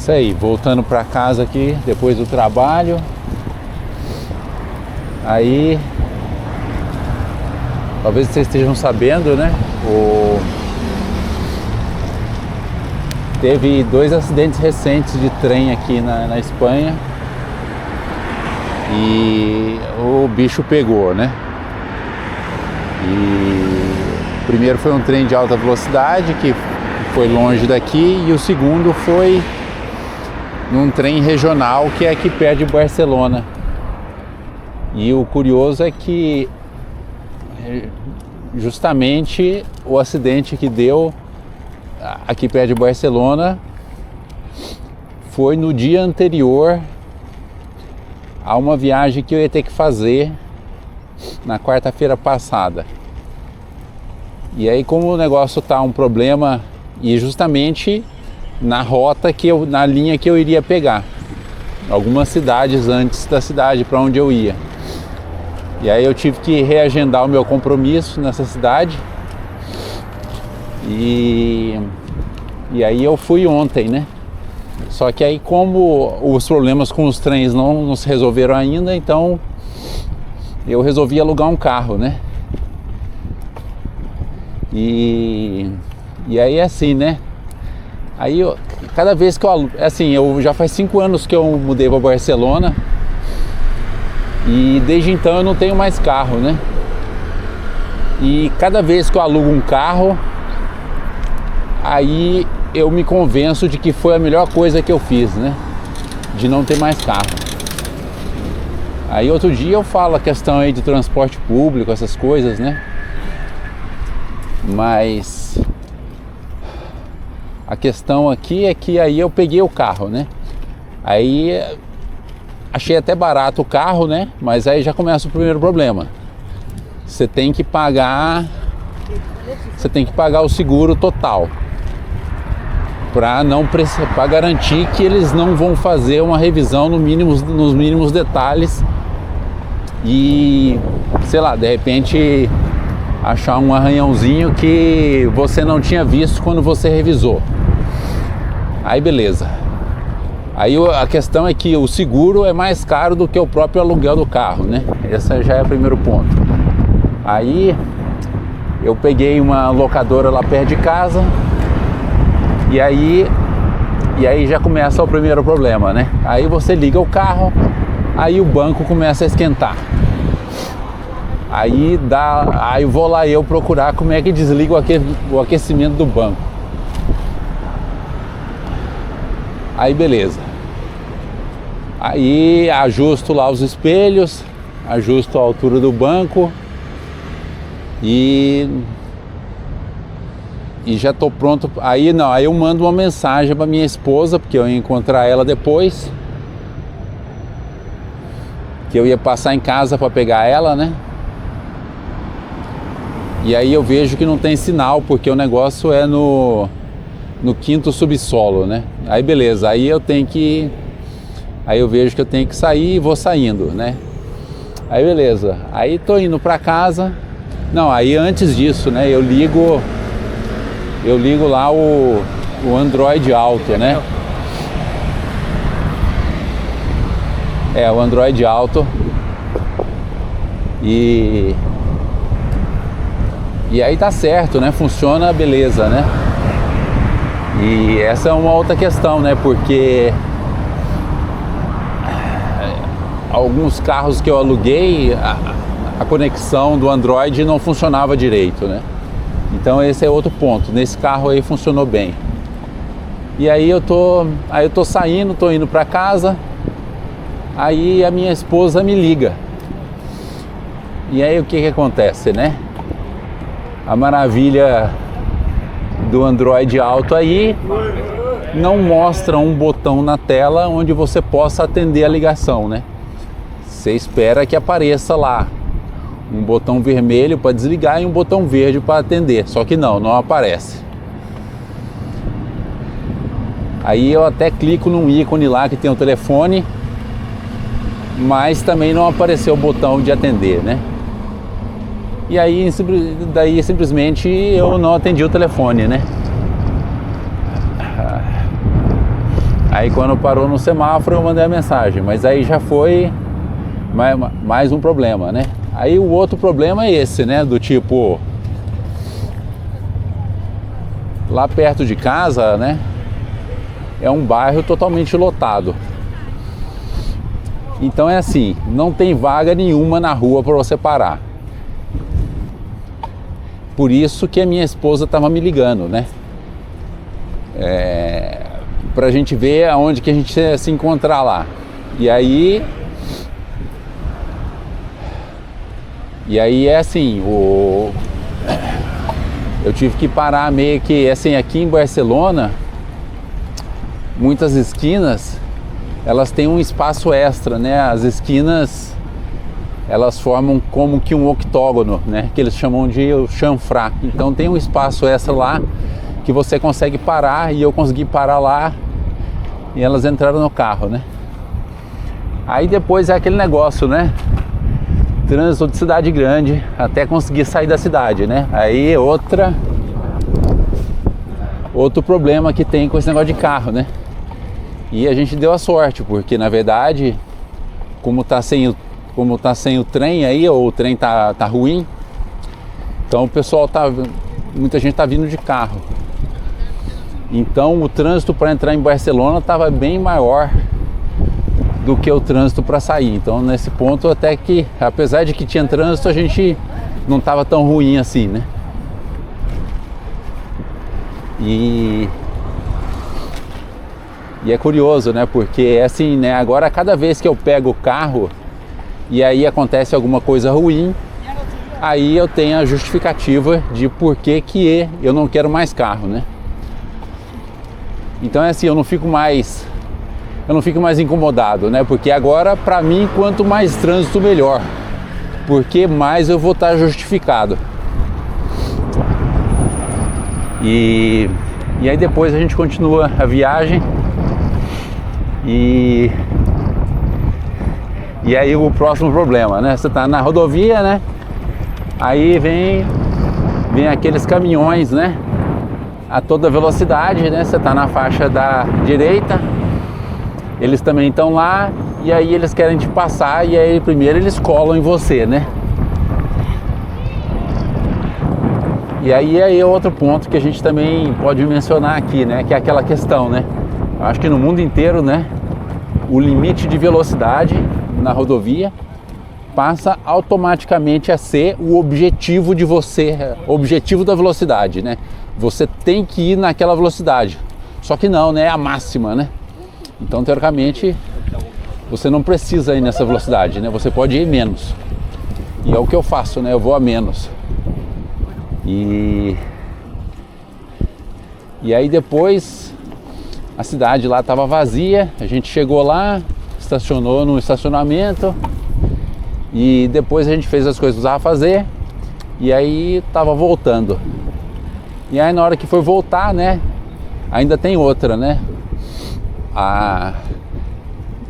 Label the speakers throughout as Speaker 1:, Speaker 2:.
Speaker 1: Isso aí, voltando para casa aqui depois do trabalho. Aí, talvez vocês estejam sabendo, né? Teve 2 acidentes recentes de trem aqui na Espanha e o bicho pegou, né? E o primeiro foi um trem de alta velocidade que foi longe daqui e o segundo foi num trem regional que é aqui perto de Barcelona. E o curioso é que justamente o acidente que deu aqui perto de Barcelona foi no dia anterior a uma viagem que eu ia ter que fazer na quarta-feira passada. E aí, como o negócio tá um problema, e justamente na rota na linha que eu iria pegar, algumas cidades antes da cidade para onde eu ia. E aí eu tive que reagendar o meu compromisso nessa cidade. E aí eu fui ontem, né? Só que aí, como os problemas com os trens não se resolveram ainda, então eu resolvi alugar um carro, né? E aí é assim, né? Aí cada vez que eu assim, já faz 5 anos que eu mudei para Barcelona e desde então eu não tenho mais carro, né? E cada vez que eu alugo um carro, aí eu me convenço de que foi a melhor coisa que eu fiz, né? De não ter mais carro. Aí outro dia eu falo a questão aí de transporte público, essas coisas, né? Mas a questão aqui é que aí eu peguei o carro, né? Aí achei até barato o carro, né? Mas aí já começa o primeiro problema. Você tem que pagar o seguro total para garantir que eles não vão fazer uma revisão nos mínimos detalhes e, sei lá, de repente achar um arranhãozinho que você não tinha visto quando você revisou. Aí beleza. Aí a questão é que o seguro é mais caro do que o próprio aluguel do carro, né? Esse já é o primeiro ponto. Aí eu peguei uma locadora lá perto de casa e aí já começa o primeiro problema, né? Aí você liga o carro, aí o banco começa a esquentar. Aí vou lá eu procurar como é que desliga o aquecimento do banco. Aí beleza. Aí ajusto lá os espelhos, ajusto a altura do banco e já tô pronto. Aí eu mando uma mensagem para minha esposa, porque eu ia encontrar ela depois, que eu ia passar em casa para pegar ela, né? E aí eu vejo que não tem sinal, porque o negócio é no 5º subsolo, né? Aí beleza, aí eu vejo que eu tenho que sair e vou saindo, né? Aí beleza, aí tô indo para casa. Não, aí antes disso, né, eu ligo lá o Android Auto, né? É, o Android Auto. E aí tá certo, né? Funciona, beleza, né? E essa é uma outra questão, né? Porque alguns carros que eu aluguei, a conexão do Android não funcionava direito, né? Então esse é outro ponto. Nesse carro aí funcionou bem. E aí eu tô saindo, tô indo para casa. Aí a minha esposa me liga. E aí o que acontece, né? A maravilha do Android Auto aí não mostra um botão na tela onde você possa atender a ligação, né? Você espera que apareça lá um botão vermelho para desligar e um botão verde para atender, só que não aparece. Aí eu até clico num ícone lá que tem o telefone, mas também não apareceu o botão de atender, né? E aí daí simplesmente eu não atendi o telefone, né? Aí quando parou no semáforo eu mandei a mensagem, mas aí já foi mais um problema, né? Aí o outro problema é esse, né? Do tipo, lá perto de casa, né? É um bairro totalmente lotado. Então é assim, não tem vaga nenhuma na rua para você parar. Por isso que a minha esposa estava me ligando, né? Pra gente ver aonde que a gente ia se encontrar lá. E aí é assim, eu tive que parar meio que assim, aqui em Barcelona, muitas esquinas, elas têm um espaço extra, né? As esquinas, elas formam como que um octógono, né? Que eles chamam de chanfrá. Então tem um espaço extra lá que você consegue parar, e eu consegui parar lá e elas entraram no carro, né? Aí depois é aquele negócio, né? Trânsito de cidade grande até conseguir sair da cidade, né? Aí outro problema que tem com esse negócio de carro, né? E a gente deu a sorte, porque na verdade, como tá sem o trem aí, ou o trem tá ruim, então o pessoal muita gente tá vindo de carro. Então o trânsito para entrar em Barcelona estava bem maior do que o trânsito para sair. Então nesse ponto até que, apesar de que tinha trânsito, a gente não estava tão ruim assim, né? E é curioso, né? Porque é assim, né? Agora cada vez que eu pego o carro e aí acontece alguma coisa ruim, aí eu tenho a justificativa de por que eu não quero mais carro, né? Então é assim, eu não fico mais incomodado, né? Porque agora, para mim, quanto mais trânsito, melhor, porque mais eu vou estar justificado. E aí depois a gente continua a viagem e aí o próximo problema, né? Você tá na rodovia, né? Aí vem aqueles caminhões, né? A toda velocidade, né? Você tá na faixa da direita, eles também estão lá, e aí eles querem te passar, e aí primeiro eles colam em você, né? E aí é outro ponto que a gente também pode mencionar aqui, né? Que é aquela questão, né? Eu acho que no mundo inteiro, né? O limite de velocidade na rodovia passa automaticamente a ser o objetivo de você, o objetivo da velocidade, né? Você tem que ir naquela velocidade, só que não, né? É a máxima, né? Então, teoricamente, você não precisa ir nessa velocidade, né? Você pode ir menos. E é o que eu faço, né? Eu vou a menos. E aí depois a cidade lá estava vazia, a gente chegou lá, estacionou no estacionamento e depois a gente fez as coisas que precisava fazer e aí estava voltando. E aí na hora que foi voltar, né, ainda tem outra, né?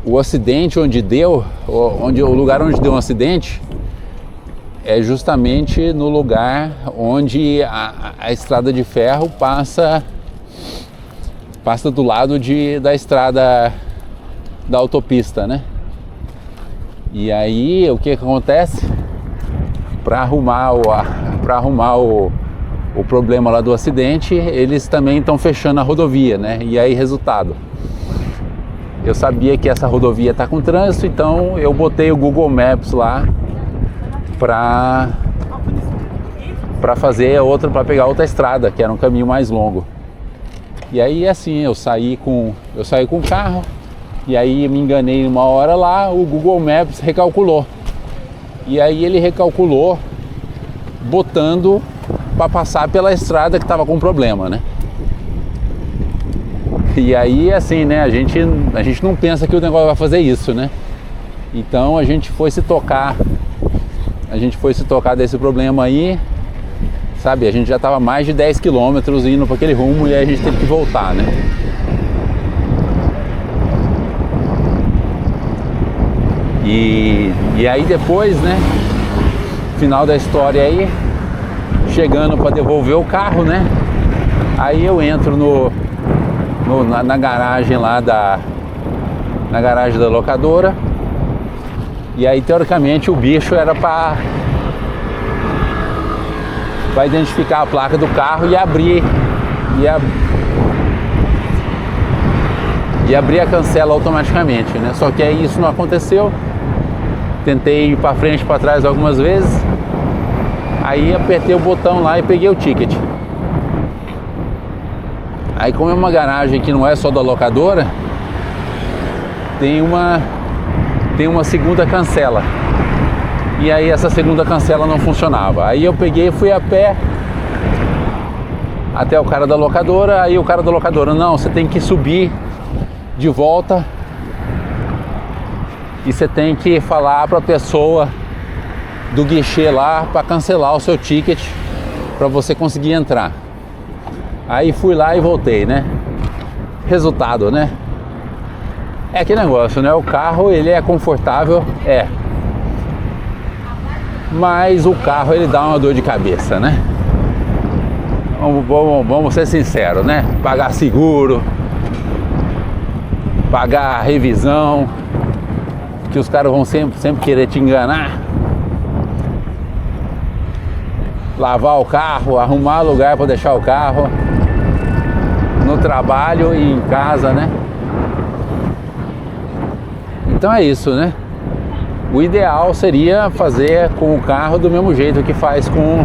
Speaker 1: O acidente o lugar onde deu um acidente é justamente no lugar onde a estrada de ferro passa do lado da estrada da autopista, né? E aí o que acontece? Para arrumar o problema lá do acidente, eles também estão fechando a rodovia, né? E aí, resultado, eu sabia que essa rodovia está com trânsito, então eu botei o Google Maps lá para fazer para pegar outra estrada, que era um caminho mais longo. E aí assim, eu saí com o carro, e aí me enganei uma hora lá, o Google Maps recalculou. E aí ele recalculou botando para passar pela estrada que estava com problema, né? E aí assim, né, a gente não pensa que o negócio vai fazer isso, né? Então a gente foi se tocar desse problema aí, sabe? A gente já estava mais de 10 quilômetros indo para aquele rumo e aí a gente teve que voltar, né? E aí depois, né, final da história aí, chegando para devolver o carro, né? Aí eu entro na garagem lá na garagem da locadora. E aí teoricamente o bicho era para identificar a placa do carro e abrir a cancela automaticamente, né? Só que aí isso não aconteceu. Tentei ir para frente e para trás algumas vezes. Aí apertei o botão lá e peguei o ticket. Aí, como é uma garagem que não é só da locadora, tem uma segunda cancela. E aí essa segunda cancela não funcionava. Aí eu peguei e fui a pé até o cara da locadora. Aí o cara da locadora: não, você tem que subir de volta e você tem que falar para a pessoa do guichê lá para cancelar o seu ticket para você conseguir entrar. Aí fui lá e voltei, né? Resultado, né? É aquele negócio, né? O carro, ele é confortável, mas o carro, ele dá uma dor de cabeça, né? Vamos ser sinceros, né? Pagar seguro, pagar revisão, que os caras vão sempre querer te enganar. Lavar o carro, arrumar lugar para deixar o carro no trabalho e em casa, né? Então é isso, né? O ideal seria fazer com o carro do mesmo jeito que faz com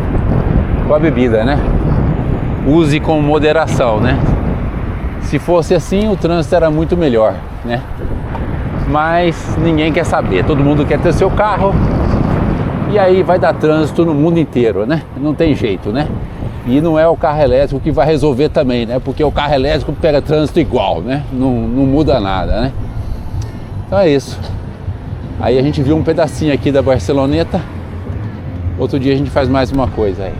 Speaker 1: a bebida, né? Use com moderação, né? Se fosse assim, o trânsito era muito melhor, né? Mas ninguém quer saber, todo mundo quer ter seu carro. E aí vai dar trânsito no mundo inteiro, né? Não tem jeito, né? E não é o carro elétrico que vai resolver também, né? Porque o carro elétrico pega trânsito igual, né? Não muda nada, né? Então é isso. Aí a gente viu um pedacinho aqui da Barceloneta. Outro dia a gente faz mais uma coisa aí.